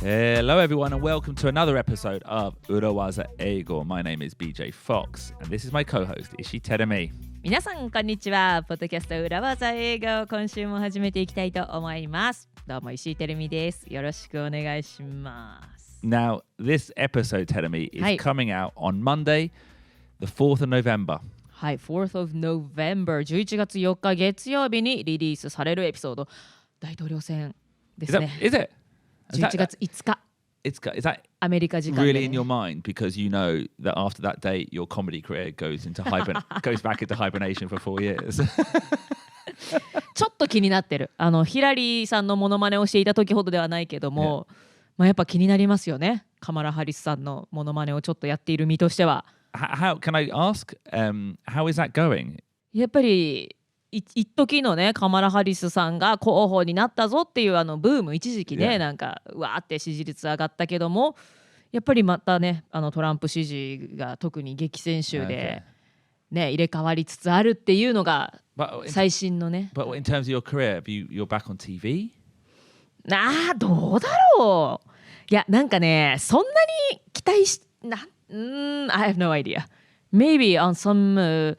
Hello everyone and welcome to another episode of Urawaza Eigo. My name is BJ Fox and this is my co-host Ishii Terumi. 皆さんこんにちは。ポッドキャスト裏技英語、今週も始めていきたいと思います。どうも石井てるみです。よろしくお願いします。Now, this episode, Terumi, is coming out on Monday, the 4th of November. はい、4th of November、11月4日月曜日にリリースされるエピソード、大統領選ですね。Is it? 11月5日。Is that アメリカ時間で、ね、really in your mind because you know that after that date your comedy career goes back into hibernation for 4 years ちょっと気になってる。ヒラリーさんのモノマネをしていた時ほどではないけども、まあ、やっぱ気になりますよね。カマラ・ハリスさんのモノマネをちょっとやっている身としては。How can I ask? How is that going? やっぱり一時のねカマラ・ハリスさんが候補になったぞっていうブーム一時期ね、なんかうわーって支持率上がったけども、やっぱりまたねトランプ支持が特に激戦州で、ね、入れ替わりつつあるっていうのが最新のね。But in terms of your career, you're back on TV? どうだろう。いやなんかねそんなに期待しI have no idea. Maybe on some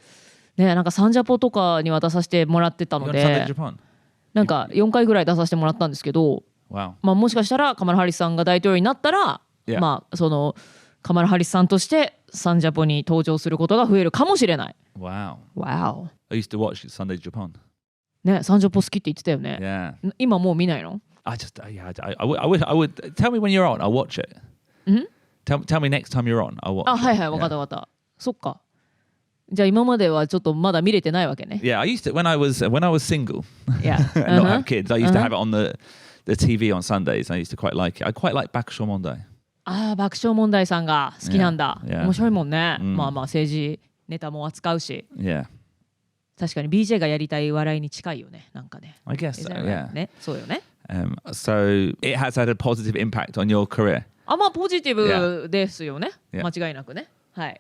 ね、なんかサンジャポとかには出させてもらってたので、なんか4回ぐらい出させてもらったんですけど、まあ、もしかしたらカマラ・ハリスさんが大統領になったら、まあそのカマラ・ハリスさんとしてサンジャポに登場することが増えるかもしれない。Wow. I used to watch Sunday Japan. ね、サンジャポ好きって言ってたよね。Yeah. 今もう見ないの？ I would tell me when you're on. I'll watch it. Tell me next time you're on. I'll watch. はいはい、わかったわかった。そっか。じゃあ今まではちょっとまだ見れてないわけね。Yeah, I used to when I was single. Yeah. And not have kids. I used to have it on the TV on Sundays. I used to quite like it. I quite like 爆笑問題。爆笑問題さんが好きなんだ。Yeah. 面白いもんね。まあまあ政治ネタも扱うし。Yeah. 確かに BJ がやりたい笑いに近いよね。なんかね。I guess so. Yeah. ね、そうよね。So it has had a positive impact on your career. まあポジティブですよね。間違いなくね。はい。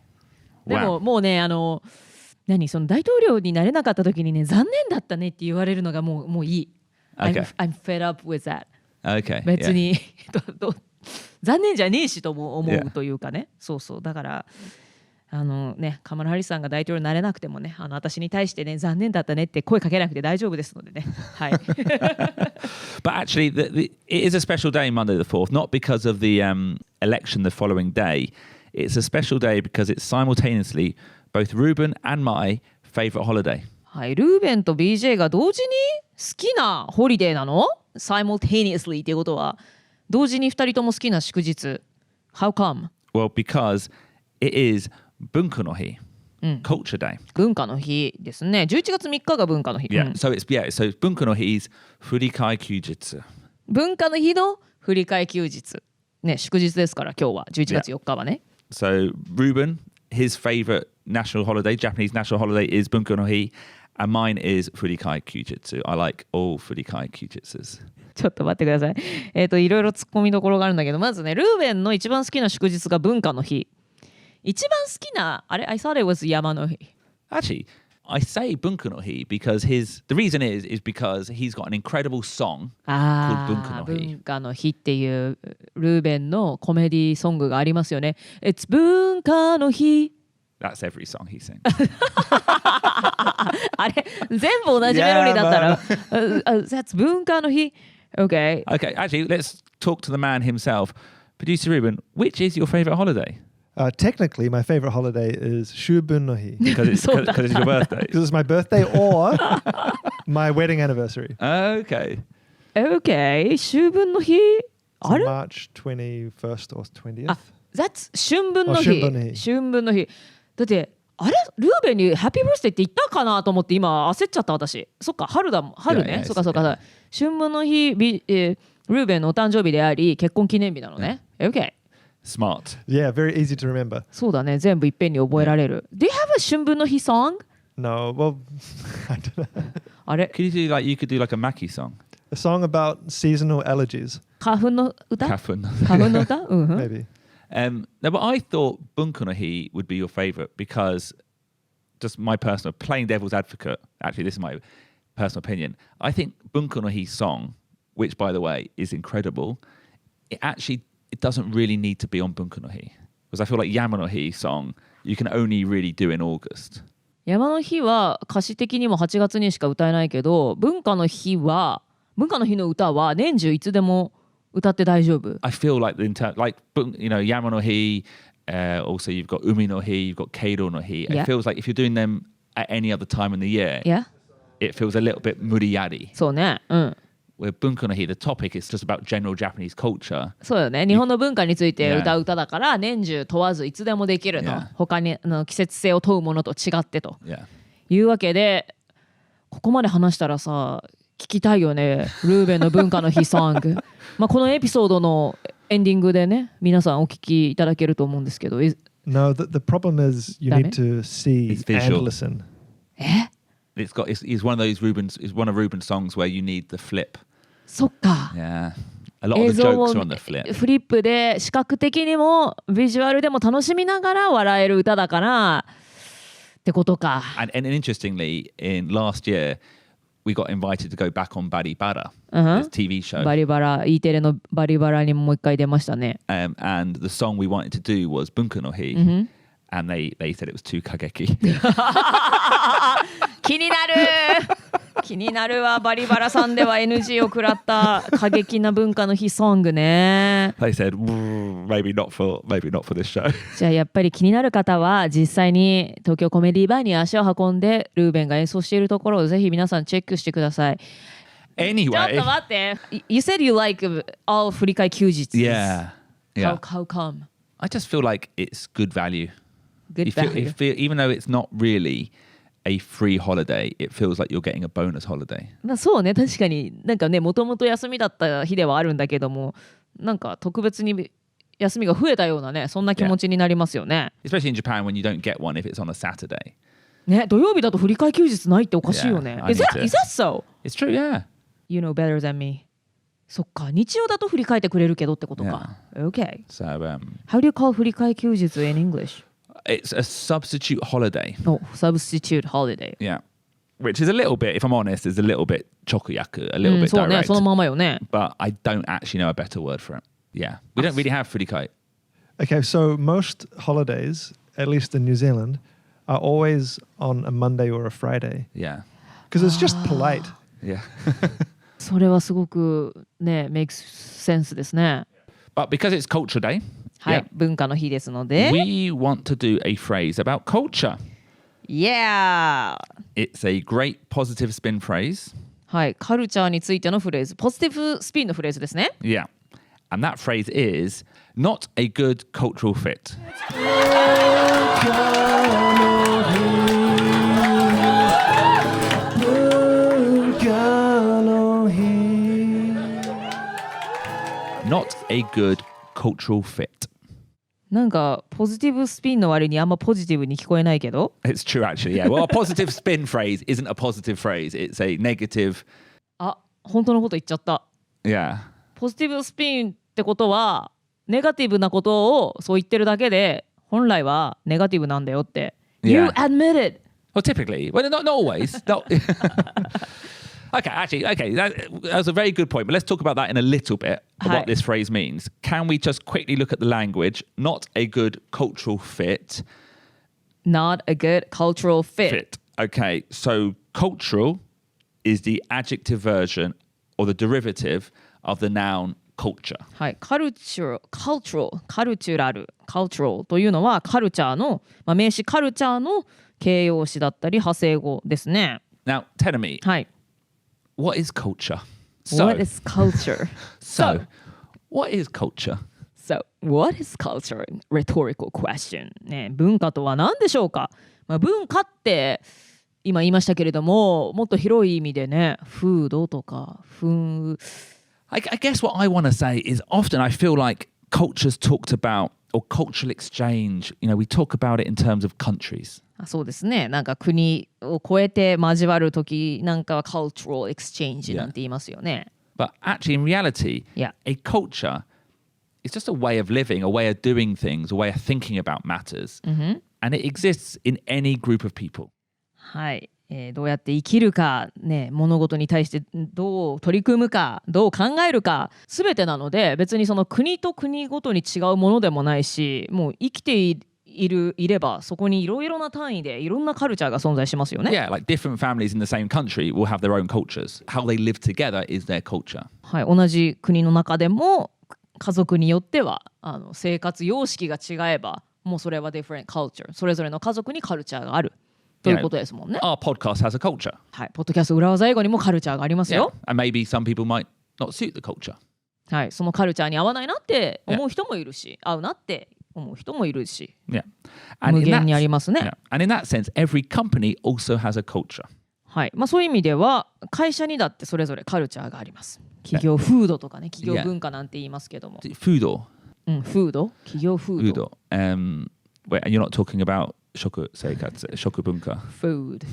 でももうねその大統領になれなかった時にね残念だったねって言われるのがもういい。I'm fed up with that. Okay. 別に残念じゃねえしとも思うというかね。そうそうだからねカマラ・ハリスさんが大統領になれなくてもね私に対してね残念だったねって声かけなくて大丈夫ですのでね。はい。But actually, it is a special day, Monday the 4th, not because of the election the following day. It's a special day because it's simultaneously both Ruben and my favorite holiday. はい、ルーベンと BJ が同時に好きなホリデーなの？ Simultaneously っていうことは同時に2人とも好きな祝日。How come? Well, because it is 文化の日、culture day. 文化の日ですね。11月3日が文化の日。Yeah, so 文化の日 is 振り替え休日。文化の日の振り替え休日。ね、祝日ですから今日は11月4日はね。So Ruben, his favorite national holiday, Japanese national holiday is 文化の日 and mine is 振り替え休日. I like all 振り替え休日. ちょっと待ってください。いろいろ突っ込みどころがあるんだけど、まずね、ルーベンの一番好きな祝日が文化の日。一番好きな、I thought it was 山の日。Actually, I say 文化の日 because the reason is because he's got an incredible song called 文化の日。文化の日っていうルーベンのコメディソングがありますよね。It's 文化の日。That's every song he sings. あれ全部同じメロディーだったら、That's 文化の日。Okay. Okay, actually, let's talk to the man himself. Producer Ruben, which is your favorite holiday? Technically, my favorite holiday is Shubun no Hi. Because it's your birthday. Because it's my birthday or my wedding anniversary. Okay. Okay. 秋分の日。あれ March 21st or 20th. That's 春分の日。春分の日。だってあれルーベンにハッピーバースデーって言ったかなと思って今焦っちゃった私。そっか春だもん。春ね。そっかそっか。春分の日、ルーベンのお誕生日であり結婚記念日なのね。Okay. Smart. Yeah, very easy to remember. そうだね。全部いっぺんに覚えられる。Do you have a 春分の日 song? No. Well, I don't know. あれ you could do like a Maki song. A song about seasonal allergies. 花粉の歌？花粉の歌？Maybe. No, but I thought Bunko no Hi would be your favorite because just my personal, playing devil's advocate, actually this is my personal opinion, I think Bunko no Hi's song, which by the way is incredible, it doesn't really need to be on 文化の日 because I feel like 山の日 song you can only really do in August. 山の日は歌詞的にも8月にしか歌えないけど、文化の日の歌は年中いつでも歌って大丈夫。I feel like山の日, also you've got 海の日, you've got 敬老の日. Yeah. It feels like if you're doing them at any other time in the year, Yeah? it feels a little bit 無理やり. そうね。うん。Where 文化の日 the topic is just about general Japanese culture. そうよね。日本の文化について歌う歌だから、年中問わずいつでもできるの。Yeah. 他に季節性を問うものと違ってと。Yeah. いうわけで、ここまで話したらさ、聞きたいよね。ルーベンの文化の日ソング。まあこのエピソードのエンディングでね、皆さんお聞きいただけると思うんですけど。No, the problem is you need to see It's visual. and listen. It's one of Ruben's songs where you need the flip. そっか。Yeah. A lot of 映 the 像 jokes を are on the flip. フリップで視覚的にもビジュアルでも楽しみながら笑える歌だからってことか。And interestingly, in last year, we got invited to go back on Bari Bara, Uh-huh. this TV show. バリバラ、E テレのバリバラにもう一回出ましたね。And the song we wanted to do was 文化の日. And they said it was too 過激. 気になる気になるわ。バリバラさんでは NG を食らった過激な文化の日ソングね。They said, maybe not for this show. じゃあやっぱり気になる方は実際に東京コメディバーに足を運んでルーベンが演奏しているところをぜひ皆さんチェックしてください。Anyway. ちょっと待って。You said you like all 振り替休日。Yeah. How come? I just feel like it's good value. Good You value. even though it's not really a free holiday, it feels like you're getting a bonus holiday. まあそうね、確かになんかね、もともと休みだった日ではあるんだけども、なんか特別に休みが増えたようなね、そんな気持ちになりますよね。Especially in Japan when you don't get one if it's on a Saturday. ね、土曜日だと振り替え休日ないっておかしいよね。Yeah, I Is need that to. so? It's true, yeah. You know better than me. そっか、日曜だと振り替えてくれるけどってことか。Okay. So How do you call 振り替え休日 in English? it's a substitute holiday. Oh, substitute holiday. Yeah. Which is a little bit, if I'm honest, is a little bit chokuyaku, a little bit そうね、 direct. そのままよね。 But I don't actually know a better word for it. Yeah. We don't really have furikai. Okay, so most holidays, at least in New Zealand, are always on a Monday or a Friday Yeah. because it's just polite. Yeah. それはすごくね、makes sense ですね。 But because it's Culture Day, はい、 yeah, 文化の日ですので。we want to do a phrase about culture. Yeah! It's a great positive spin phrase. はい、カルチャーについてのフレーズ、ポジティブスピンのフレーズですね。Yeah. And that phrase is not a good cultural fit. Not a good cultural fit. なんかポジティブスピンの割にあんまポジティブに聞こえないけど。 It's true, actually. Yeah. Well, a positive spin phrase isn't a positive phrase. It's a negative. あ、本当のこと言っちゃった。 Yeah. ポジティブスピンってことは、ネガティブなことをそう言ってるだけで、本来はネガティブなんだよって。You Yeah. admitted. Well, typically. Well, not always. Not. Okay, actually, okay, that's a very good point. But let's talk about that in a little bit, Hi. what this phrase means. Can we just quickly look at the language? Not a good cultural fit. Not a good cultural fit. Fit. Okay, so cultural is the adjective version or the derivative of the noun culture. はい、カルチュラルというのはカルチャーの、まあ、名詞カルチャーの形容詞だったり派生語ですね。 Now, tell me, はい。what is culture? What is culture? So, what is culture? So, what is culture? Rhetorical question. ね、文化とは何でしょうか？まあ、文化って今言いましたけれども、もっと広い意味でね、風土とかI guess what I want to say is often I feel like culture's talked about or cultural exchange, you know, we talk about it in terms of countries. そうですね。なんか国を越えて交わるときなんかは cultural exchange なんて言いますよね。But actually, in reality, Yeah. a culture is just a way of living, a way of doing things, a way of thinking about matters. And it exists in any group of people. はい。どうやって生きるか、ね、物事に対してどう取り組むか、どう考えるか、全てなので、別にその国と国ごとに違うものでもないし、もう生きていればそこにいろいろな単位でいろんなカルチャーが存在しますよね。Yeah, like different families in the same country will have their own cultures. How they live together is their culture. はい、同じ国の中でも家族によっては生活様式が違えば、もうそれは different culture。それぞれの家族にカルチャーがあるということですもんね。Our podcast has a culture. はい、ポッドキャスト裏技英語にもカルチャーがありますよ。Yeah. And maybe some people might not suit the culture. はい、そのカルチャーに合わないなって思う人もいるし、合うなって思う人もいるし、Yeah. 無限にありますね。Yeah. And in that sense, every company also has a culture. はい、そういう意味では会社にだってそれぞれカルチャーがあります。企業風土とかね、企業文化なんて言いますけども。Food. 風土、企業風土。Wait, and you're not talking about 食生活、食文化。Food.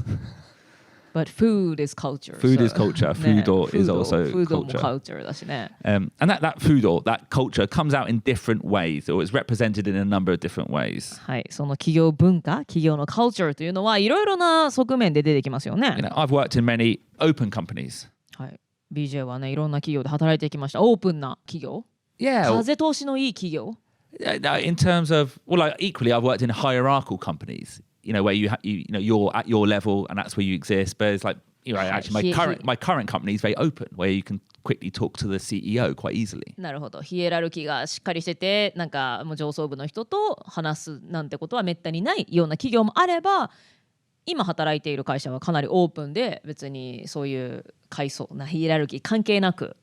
But food is culture. Food is culture. Food is also culture. Food も culture だしね。And that food that culture comes out in different ways, or it's represented in a number of different ways. はい、その企業文化、企業の culture というのはいろいろな側面で出てきますよね。I've worked in many open companies. はい、BJ はね、いろんな企業で働いてきました。オープンな企業。Yeah. 風通しのいい企業。In terms of, equally, I've worked in hierarchical companies. Where you're at your level and that's where you exist. But it's like, actually, my current company is very open, where you can quickly talk to the CEO quite easily. なるほど。ヒエラルキーがしっかりしてて、なんかもう上層部の人と話すなんてことはめったにないような企業もあれば、今働いている会社はかなりオープンで、別にそういう階層なヒエラルキー関係なく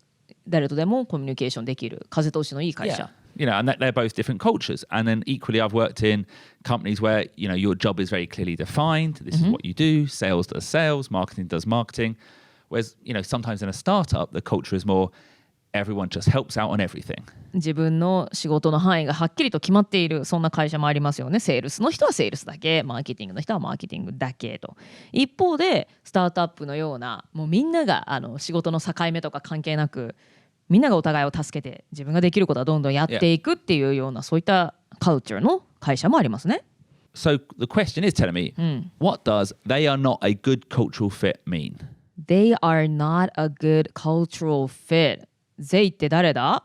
誰とでもコミュニケーションできる風通しのいい会社。And they're both different cultures. And then equally, I've worked in companies where, your job is very clearly defined. This is what you do. Sales does sales. Marketing does marketing. Whereas, sometimes in a startup, the culture is more everyone just helps out on everything. 自分の仕事の範囲がはっきりと決まっている、そんな会社もありますよね。セールスの人はセールスだけ、マーケティングの人はマーケティングだけと。一方で、スタートアップのような、もうみんなが仕事の境目とか関係なく、みんながお互いを助けて自分ができることはどんどんやっていくっていうような、そういったカルチャーの会社もありますね。So the question is telling me, what does they are not a good cultural fit mean? They are not a good cultural fit. They って誰だ？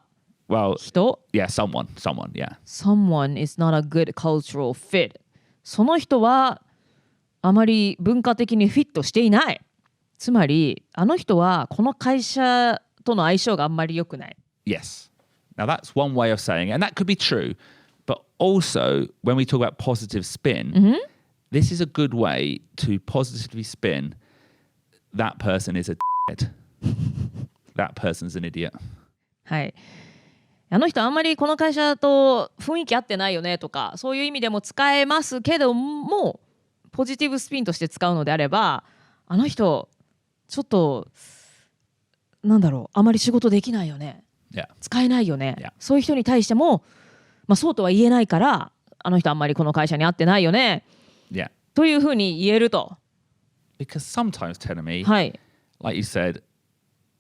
Well, 人？ Yeah, someone, yeah. Someone is not a good cultural fit. その人はあまり文化的にフィットしていない。つまり、あの人はこの会社との相性があんまり良くない。Yes. Now that's one way of saying it, and that could be true. But also, when we talk about positive spin, this is a good way to positively spin that person is a dickhead. That person's an idiot. はい。あの人あんまりこの会社と雰囲気合ってないよねとか、そういう意味でも使えますけども、ポジティブスピンとして使うのであれば、あの人ちょっとあまり仕事できないよね、使えないよね、そういう人に対しても、そうとは言えないから、あの人あんまりこの会社に合ってないよね、というふうに言えると。Because sometimes, telling me, はい、like you said,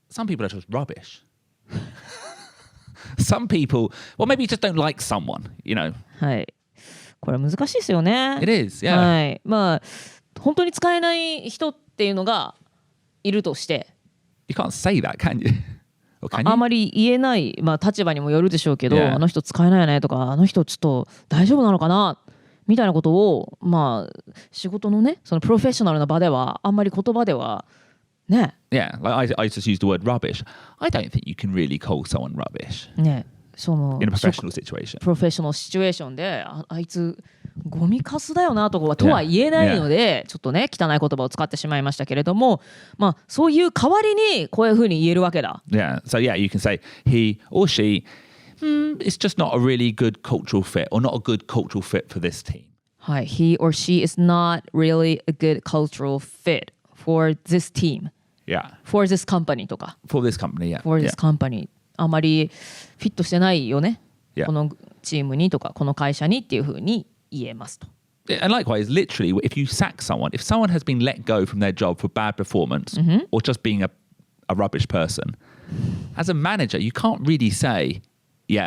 some people are just rubbish. Some people, well, maybe you just don't like someone, はい。これ難しいですよね。It is, yeah. はい。本当に使えない人っていうのがいるとして。You can't say that, can you? Or can you? あまり言えない、立場にもよるでしょうけど、あの人使えないよねとか、あの人ちょっと大丈夫なのかなみたいなことを、仕事のね、そのプロフェッショナルな場ではあんまり言葉ではね。Yeah, like I just used the word rubbish. I don't think you can really call someone rubbish. ね、その in a professional situation. プロフェッショナルシチュエーションで、あいつゴミカスだよなとは言えないので、ちょっとね汚い言葉を使ってしまいましたけれども、そういう代わりにこういうふうに言えるわけだ。Yeah, so yeah, you can say he or she, it's just not a really good cultural fit, or not a good cultural fit for this team. はい、he or she is not really a good cultural fit for this team. Yeah. For this company とか。For this company, yeah. For this company. あまりフィットしてないよね。Yeah. このチームにとかこの会社にっていうふうに言えますと。And likewise, literally, if you sack someone, if someone has been let go from their job for bad performance, or just being a rubbish person, as a manager, you can't really say, you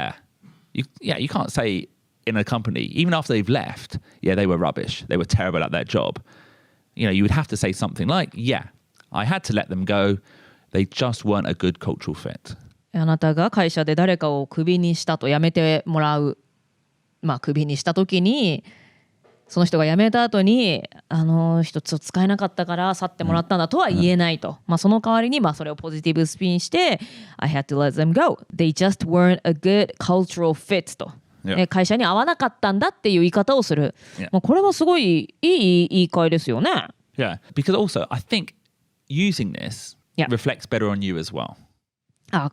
can't say in a company, even after they've left, they were rubbish, they were terrible at their job. you would have to say something like, yeah, I had to let them go. They just weren't a good cultural fit. あなたが会社で誰かをクビにしたと辞めてもらう、クビにした時にその人が辞めた後にあの人ちょっと使えなかったから去ってもらったんだとは言えないと、その代わりにそれをポジティブスピンして I had to let them go. They just weren't a good cultural fit と、会社に合わなかったんだっていう言い方をする、これはすごいいい言い換えですよね。Yeah, because also I think using this reflects better on you as well.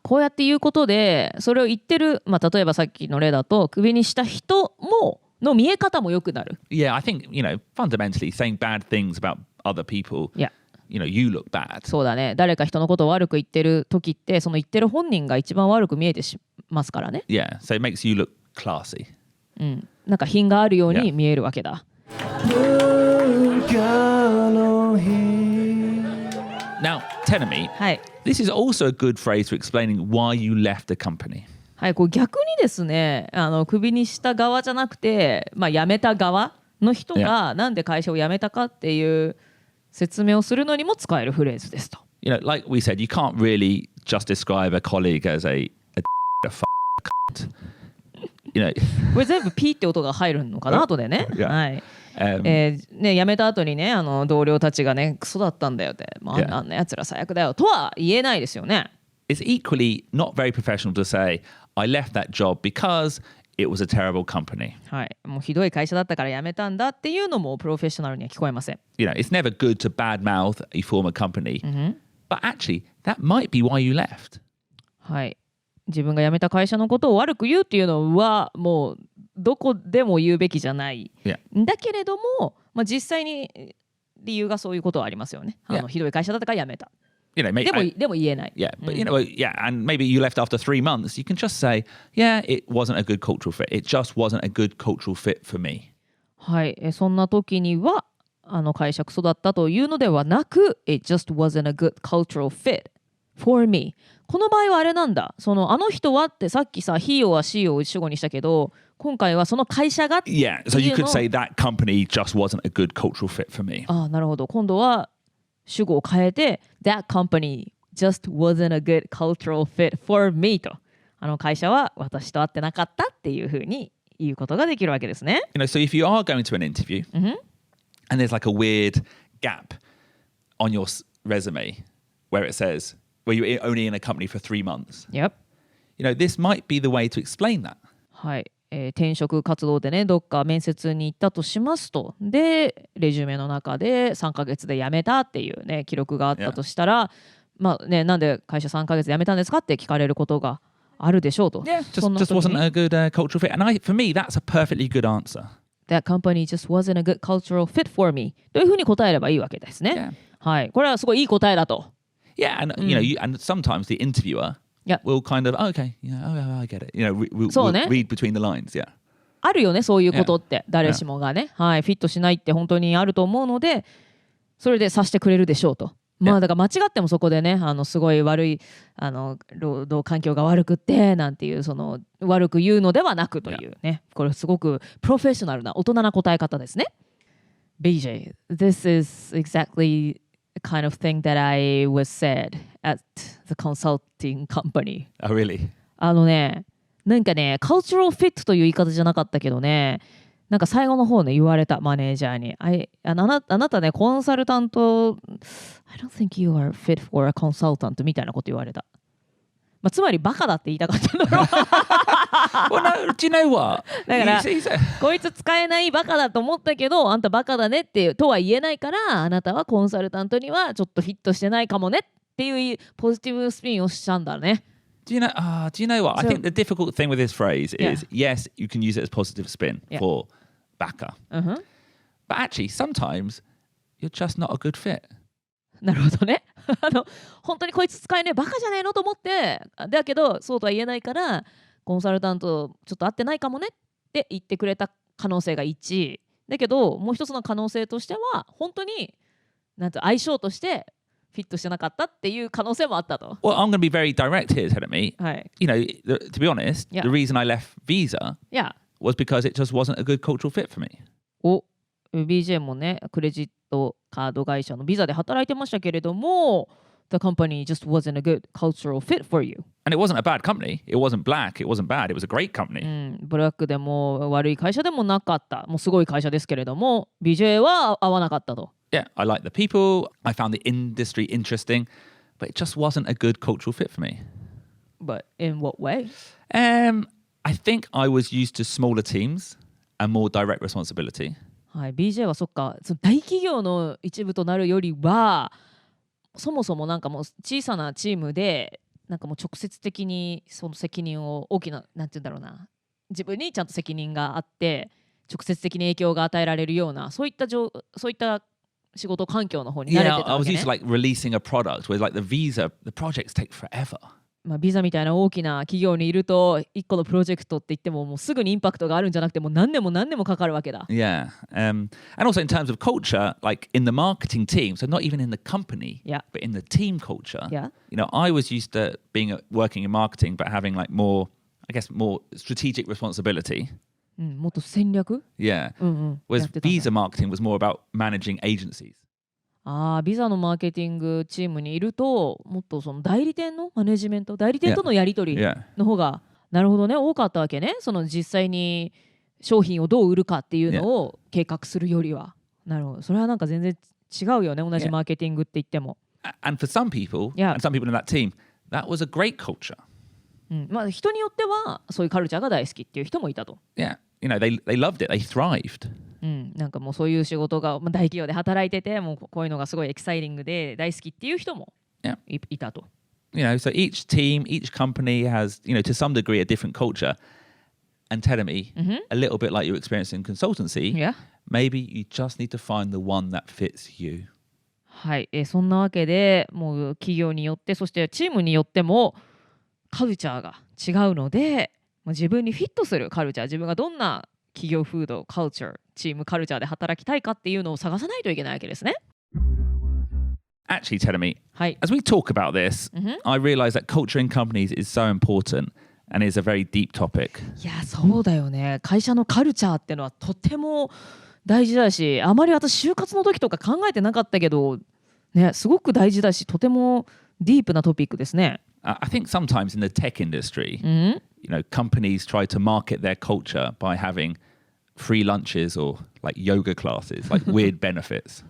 こうやって言うことでそれを言ってる、例えばさっきの例だとクビにした人もの見え方も良くなる。Yeah, I think, fundamentally saying bad things about other people, you look bad. そうだね。誰か人のことを悪く言ってる時ってその言ってる本人が一番悪く見えてしますからね。Yeah, so it makes you look classy. なんか品があるように見えるわけだ。Now, Tenemi, this is also a good phrase for explaining why you left a company. こう逆にですね、クビにした側じゃなくて、辞めた側の人がなんで会社を辞めたかっていう説明をするのにも使えるフレーズですと。Like we said, you can't really just describe a colleague as a cunt. これ全部ピーって音が入るのかな後でね。辞めた後にね、同僚たちがねクソだったんだよって、あんなやつら最悪だよとは言えないですよね。It's equally not very professional to say, I left that job because it was a terrible company. もうひどい会社だったから辞めたんだっていうのもプロフェッショナルには聞こえません。It's never good to badmouth a former company, but actually that might be why you left. 自分が辞めた会社のことを悪く言うっていうのはもうどこでも言うべきじゃない。だけれども、実際に理由がそういうことはありますよね。ひどい会社だったから辞めた。でも言えない。Yeah, but and maybe you left after 3 months. You can just say, yeah, it wasn't a good cultural fit. It just wasn't a good cultural fit for me. そんな時には会社クソだったというのではなく It just wasn't a good cultural fit for me. この場合はあれなんだ。あの人はってさっきさ he は she を主語にしたけど今回はその会社が Yeah, so you could say that company just wasn't a good cultural fit for me. なるほど。今度は主語を変えて That company just wasn't a good cultural fit for me と会社は私と合ってなかったっていうふうに言うことができるわけですね。So if you are going to an interview and there's like a weird gap on your resume where it says where you're only in a company for 3 months. Yep. This might be the way to explain that. 転職活動でねどっか面接に行ったとしますとでレジュメの中で3ヶ月で辞めたっていうね記録があったとしたら、なんで会社3ヶ月で辞めたんですかって聞かれることがあるでしょうと。Yeah, just wasn't a good cultural fit. And for me, that's a perfectly good answer. That company just wasn't a good cultural fit for me. というふうに答えればいいわけですね。これはすごいいい答えだと。Yeah, and and sometimes the interviewer will kind of okay, I get it. We'll read between the lines. Yeah. あるよねそういうことって誰しもがね、フィットしないって本当にあると思うのでそれで察してくれるでしょうと。だから間違ってもそこでねすごい悪い労働環境が悪くってなんていう悪く言うのではなくというねこれすごくプロフェッショナルな大人な答え方ですね。BJ, this is exactly the kind of thing that I was said at the consulting company. Oh, really? なんかね、cultural fit という言い方じゃなかったけどね、なんか最後の方ね、言われたマネージャーに。あなたね、コンサルタント、I don't think you are fit for a consultant みたいなこと言われた。つまりバカだって言いたかったんだろう。Well, no, do you know what? だからこいつ使えないバカだと思ったけどあんたバカだねってとは言えないからあなたはコンサルタントにはちょっとフィットしてないかもねっていうポジティブスピンをしたんだね。Do you know what? I think the difficult thing with this phrase is yes, you can use it as positive spin for baka. But actually, sometimes you're just not a good fit. なるほどね。本当にこいつ使えねえバカじゃねえのと思ってだけどそうとは言えないからコンサルタントちょっと合ってないかもねって言ってくれた可能性が1だけどもう一つの可能性としては本当になんて相性としてフィットしてなかったっていう可能性もあったと。Well, I'm going to be very direct here, Tenemi. To be honest, the reason I left Visa was because it just wasn't a good cultural fit for me. BJ もねクレジットカード会社のビザで働いてましたけれども、the company just wasn't a good cultural fit for you. And it wasn't a bad company. It wasn't black. It wasn't bad. It was a great company. ブラックでも悪い会社でもなかった。もうすごい会社ですけれども、BJ は合わなかったと。Yeah, I liked the people. I found the industry interesting, but it just wasn't a good cultural fit for me. But in what way? I think I was used to smaller teams and more direct responsibility. はい、BJ はそっか、その大企業の一部となるよりは、そもそもなんかもう小さなチームでなんかもう直接的にその責任を大きななんて言うんだろうな、自分にちゃんと責任があって直接的に影響が与えられるようなそういった仕事環境の方に慣れてた I わ was けね。 used to like releasing a product where like the visa, the projects take forever. まあ、ビザみたいな大きな企業にいると一個のプロジェクトって言ってももうすぐにインパクトがあるんじゃなくてもう何年も何年もかかるわけだ。Yeah. And also in terms of culture, like in the marketing team, so not even in the company, Yeah. but in the team culture. Yeah. You know, I was used to working in marketing, but having like more, I guess, more strategic responsibility. もっと戦略 Yeah. や Whereas ってたんだ。 visa marketing was more about managing agencies. ビザのマーケティングチームにいるともっとその代理店のマネジメント、代理店とのやり取り Yeah. の方がなるほどね多かったわけね。その実際に商品をどう売るかっていうのを計画するよりは。なるほど、それはなんか全然違うよね、同じマーケティングって言っても。And for some people, Yeah. and some people in that team, that was a great culture. まあ人によってはそういうカルチャーが大好きっていう人もいたと。 Yeah. You know, they loved it. They thrived. なんかもうそういう仕事が、まあ、大企業で働いててもうこういうのがすごいエキサイティングで大好きっていう人も Yeah. いたと。You know, so each team, each company has, you know, to some degree a different culture. And telling me, a little bit like your experience in consultancy, Yeah. maybe you just need to find the one that fits you. はい、そんなわけでもう企業によってそしてチームによってもカルチャーが違うので、もう自分にフィットするカルチャー、自分がどんな企業風土、カルチャー、チームカルチャーで働きたいかっていうのを探さないといけないわけですね。 Actually, telling me, はい。 as we talk about this, I realize that culture in companies is so important and is a very deep topic. いやそうだよね。会社のカルチャーってのはとても大事だし、あまり私就活の時とか考えてなかったけど、ね、すごく大事だしとてもディープなトピックですね。I think sometimes in the tech industry, you know, companies try to market their culture by having free lunches or like yoga classes, like weird benefits.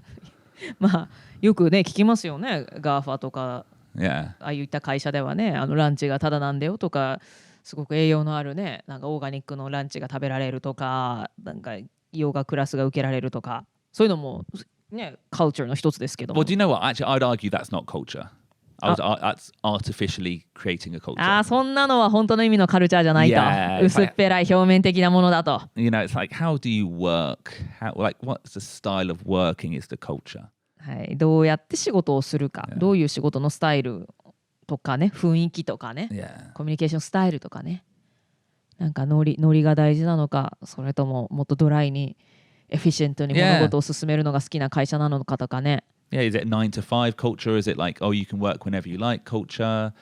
まあよくね聞きますよね。ガーファとか Yeah. ああいった会社ではね、ランチがタダなんだよとか、すごく栄養のあるね、なんかオーガニックのランチが食べられるとか、なんかヨガクラスが受けられるとか、そういうのもね、カルチャーの一つですけども。 Well, do you know what? Actually, I'd argue that's not culture. That's artificially creating a culture. そんなのは本当の意味のカルチャーじゃないと。 Yeah, 薄っぺらい表面的なものだと。You know, it's like, how do you work? Like, what's the style of working is the culture. はい、どうやって仕事をするか、 Yeah. どういう仕事のスタイルとかね、雰囲気とかね、 Yeah. コミュニケーションスタイルとかね、なんかノリが大事なのか、それとももっとドライにエフィシェントに物事を進めるのが好きな会社なのかとかね。Yeah, is it 9 to 5 culture? Is it like, oh, you can work whenever you like culture?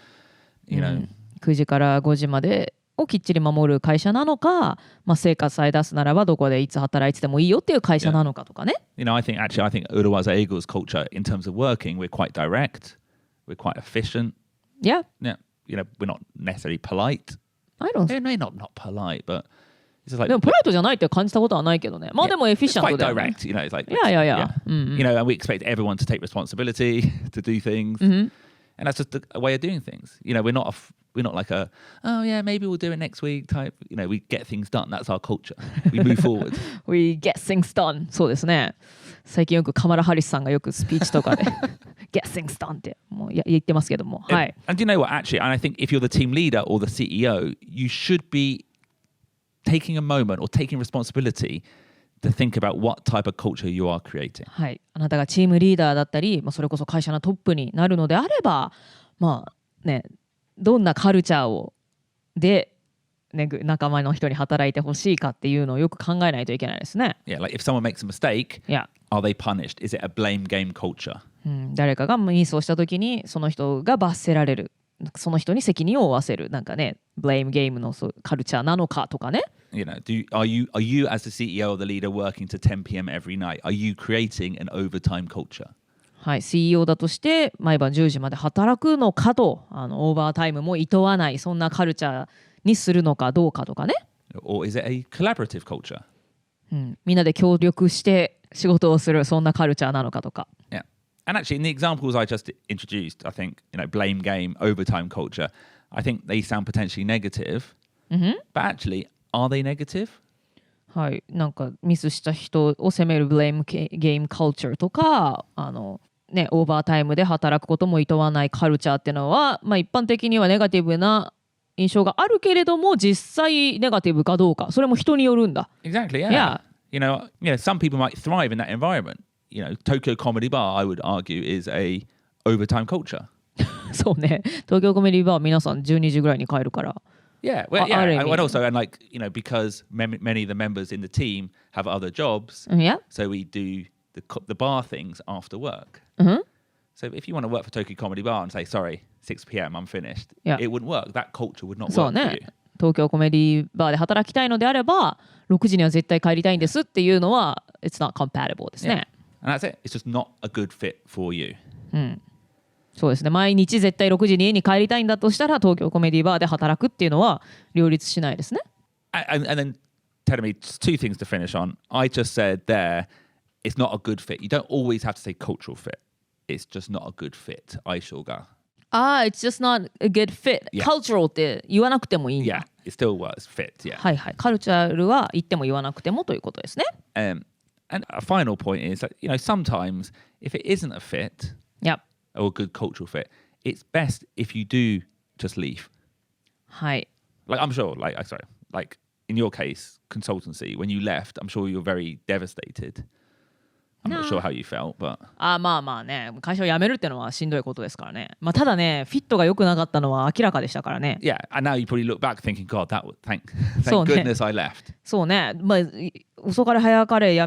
You know. 9時から5時までをきっちり守る会社なのか、まあ、成果さえ出すならばどこでいつ働いててもいいよっていう会社なのかとかね。You know, I think Urawaza Eagle's culture in terms of working, we're quite direct, we're quite efficient. Yeah, Yeah, you know, we're not necessarily polite. I don't. No, not polite, but it's just like でもプライトじゃないって感じたことはないけどね。まあでもエフィ it's シャント quite だよね。 direct. You know, it's like Yeah. You know, and we expect everyone to take responsibility to do things, and that's just a way of doing things. You know, we're not like a oh yeah maybe we'll do it next week type. You know, we get things done. That's our culture. We move forward. We get things done. そうですね。最近よくカマラ・ハリスさんがよくスピーチとかでget things done ってもう言ってますけども。はい。 And do you know what? Actually, and I think if you're the team leader or the CEO, you should be taking a moment or taking responsibility to think about what type of culture you are creating. はい、あなたがチームリーダーだったり、まあ、それこそ会社のトップになるのであれば、まあね、どんなカルチャーをで、ね、仲間の人に働いてほしいかっていうのをよく考えないといけないですね。Yeah, like if someone makes a mistake, Yeah. are they punished? Is it a blame game culture? 誰かがミスをした時にその人が罰せられる、その人に責任を負わせる、なんかね、ブレイムゲームのカルチャーなのかとかね。are you as the CEO or the leader working to 10 p.m. every night? Are you creating an overtime culture? はい、CEO だとして毎晩10時まで働くのかと、オーバータイムも厭わないそんなカルチャーにするのかどうかとかね。Or is it a collaborative culture? みんなで協力して仕事をするそんなカルチャーなのかとか。Yeah. And actually, in the examples I just introduced, I think, blame game, overtime culture, I think they sound potentially negative. But actually, are they negative? はい、なんかミスした人を責めるブレイムゲームカルチャーとか、オーバータイムで働くことも厭わないカルチャーっていうのは、一般的にはネガティブな印象があるけれども、実際ネガティブかどうか、それも人によるんだ。Exactly, yeah. Some people might thrive in that environment. Tokyo Comedy Bar, I would argue, is a overtime culture. そうね。東京コメディバーは皆さん12時ぐらいに帰るから。Yeah, well, yeah, and also, because many of the members in the team have other jobs, so we do the bar things after work. So if you want to work for Tokyo Comedy Bar and say, sorry, 6 p.m. I'm finished, it wouldn't work. That culture would not work for you. 東京コメディバーで働きたいのであれば、6時には絶対帰りたいんですっていうのは、it's not compatible ですね。And that's it. It's just not a good fit for you. そうですね。毎日絶対6時に家に帰りたいんだとしたら、東京コメディバーで働くっていうのは両立しないですね。And then telling me two things to finish on. I just said there, it's not a good fit. You don't always have to say cultural fit. It's just not a good fit. 相性が。it's just not a good fit. Cultural って言わなくてもいいんだ。Yeah, it still works. Fit, yeah. はいはい。カルチャルは言っても言わなくてもということですね。And a final point is that, sometimes if it isn't a fit, or a good cultural fit, it's best if you do just leave. はい。Like, I'm sure, like in your case, consultancy, when you left, I'm sure you're very devastated. I'm not sure how you felt, but... まあね、会社を辞めるってのはしんどいことですからね。ただね、フィットが良くなかったのは明らかでしたからね。Yeah, and now you probably look back thinking, God, thank goodness I left. そうね。遅かれ早かれ辞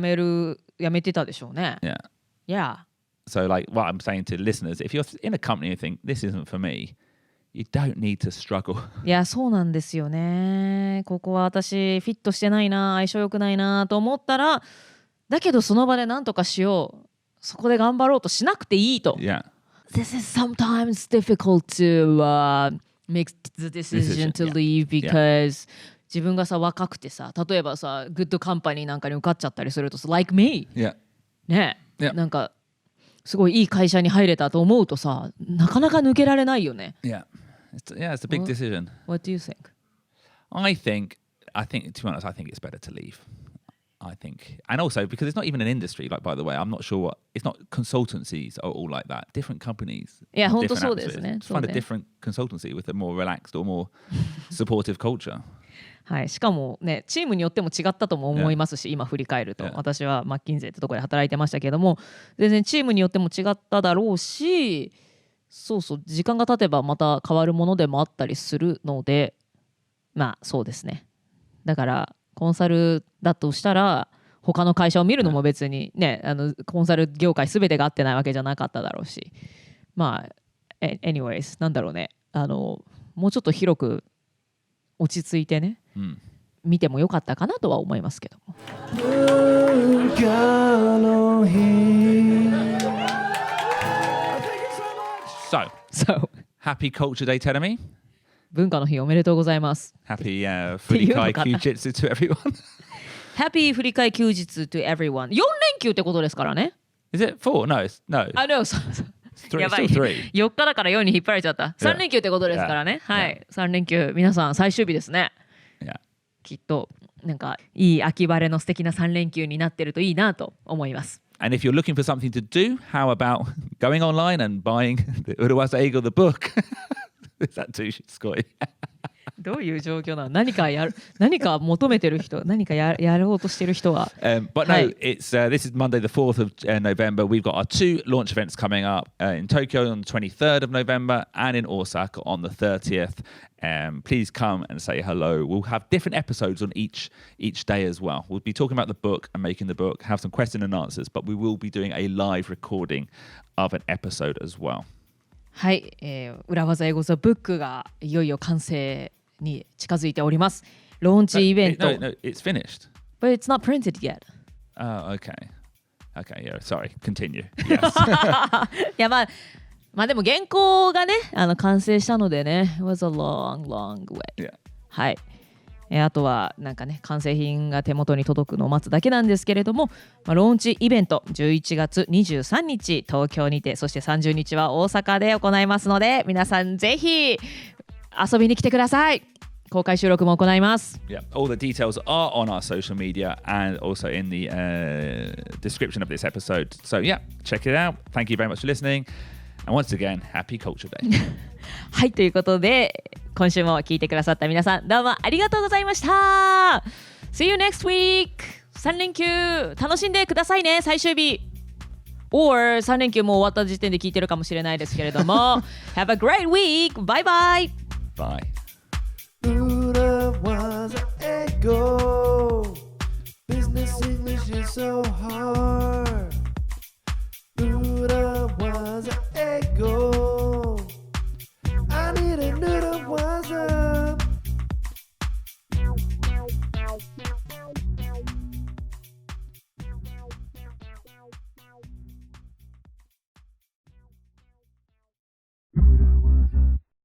めてたでしょうね。Yeah. So, like, what I'm saying to listeners, if you're in a company and you think, this isn't for me, you don't need to struggle. いや、そうなんですよね。ここは私、フィットしてないな、相性良くないなと思ったら、だけどその場で何とかしよう。そこで頑張ろうとしなくていいと。Yeah. This is sometimes difficult to make the decision to leave because 自分がさ、若くてさ、例えばさ、グッドカンパニーなんかに受かっちゃったりするとさ、like me。ね。なんか、すごいいい会社に入れたと思うとさ、なかなか抜けられないよね。Yeah. It's a big decision. What do you think? I think, to be honest, I think it's better to leave. I think. And also, because it's not even an industry, like, by the way, I'm not sure it's not consultancies are all like that. Different companies. Yeah, 本当そうですね。Find a different consultancy with a more relaxed or more supportive culture. はい、しかもね、チームによっても違ったとも思いますし、今振り返ると、私はマッキンゼーってところで働いてましたけども、全然チームによっても違っただろうし、そうそう、時間が経てばまた変わるものでもあったりするので、そうですね。だからコンサルだとしたら他の会社を見るのも別にね、コンサル業界全てが合ってないわけじゃなかっただろうし、anyways なんだろうね、もうちょっと広く落ち着いてね、見てもよかったかなとは思いますけども。文化の日。So, happy Culture Day, Teremi. 文化の日おめでとうございます。Happy 振り替え休日 to everyone. Happy 振り替え休日 to everyone. 4連休ってことですからね。Is it 4? No. No. やばい。4日だから4に引っ張られちゃった。3連休ってことですからね。はい。3連休、皆さん最終日ですね。きっと、なんか、いい秋晴れの素敵な3連休になってるといいなと思います。And if you're looking for something to do, how about going online and buying the Uruwasa Eigo, the book? Is that too scary? どういう状況なの？何か求めてる人、何かやろうとしてる人は。But no, it's this is Monday the 4th of November. We've got our 2 launch events coming up in Tokyo on the 23rd of November and in Osaka on the 30th. Please come and say hello. We'll have different episodes on each day as well. We'll be talking about the book and making the book, have some question and answers, but we will be doing a live recording of an episode as well. はい、裏技英語ザブックがいよいよ完成に近づいております。ローンチイベント。 No, it's finished. But it's not printed yet. Oh, okay. Okay, yeah, sorry. Continue. Yes. いやまあでも原稿がね完成したのでね It was a long way、 Yeah. はい、あとはなんかね完成品が手元に届くのを待つだけなんですけれども、ローンチイベント11月23日東京にて、そして30日は大阪で行いますので、皆さんぜひ遊びに来てください。公開収録も行います。Yeah, all the details are on our social media and also in the description of this episode. So yeah, check it out. Thank you very much for listening. And once again, happy Culture Day. はい、ということで今週も聞いてくださった皆さんどうもありがとうございました。 See you next week. 3連休楽しんでくださいね。最終日 or 3連休も終わった時点で聞いてるかもしれないですけれどもHave a great week. Bye bye. Bye. Ludo was an echo. Business English is so hard.